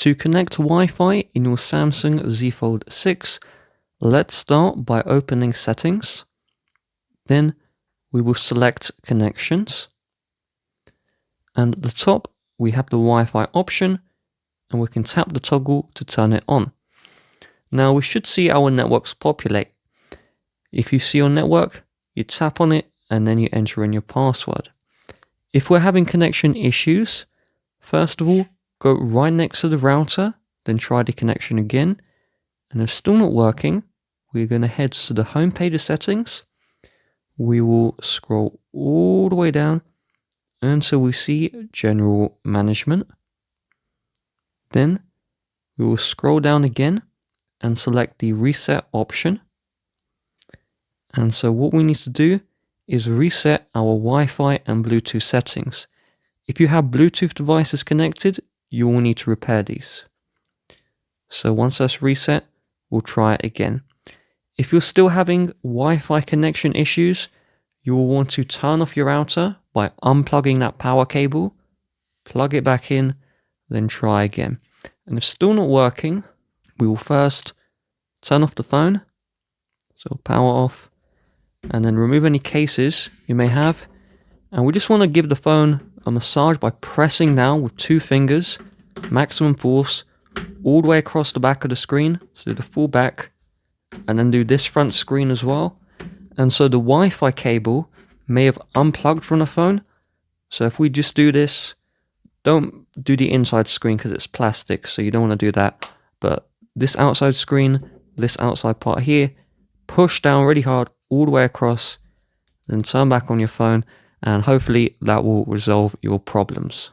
To connect Wi-Fi in your Samsung Z Fold 6, let's start by opening Settings. Then we will select Connections. And at the top, we have the Wi-Fi option, and we can tap the toggle to turn it on. Now we should see our networks populate. If you see your network, you tap on it and then you enter in your password. If we're having connection issues, first of all, go right next to the router, then try the connection again. And if still not working, we're going to head to the home page of settings. We will scroll all the way down until we see General Management. Then we will scroll down again and select the Reset option. And so what we need to do is reset our Wi-Fi and Bluetooth settings. If you have Bluetooth devices connected, you will need to repair these. So once that's reset, we'll try it again. If you're still having Wi-Fi connection issues, you will want to turn off your router by unplugging that power cable, plug it back in, then try again. And if still not working, we will first turn off the phone, so power off, and then remove any cases you may have. And we just want to give the phone a massage by pressing down with 2 fingers, maximum force, all the way across the back of the screen, so the full back, and then do this front screen as well. And so the Wi-Fi cable may have unplugged from the phone. So if we just do this, don't do the inside screen because it's plastic, so you don't want to do that. But this outside screen, this outside part here, push down really hard all the way across, then turn back on your phone, and hopefully that will resolve your problems.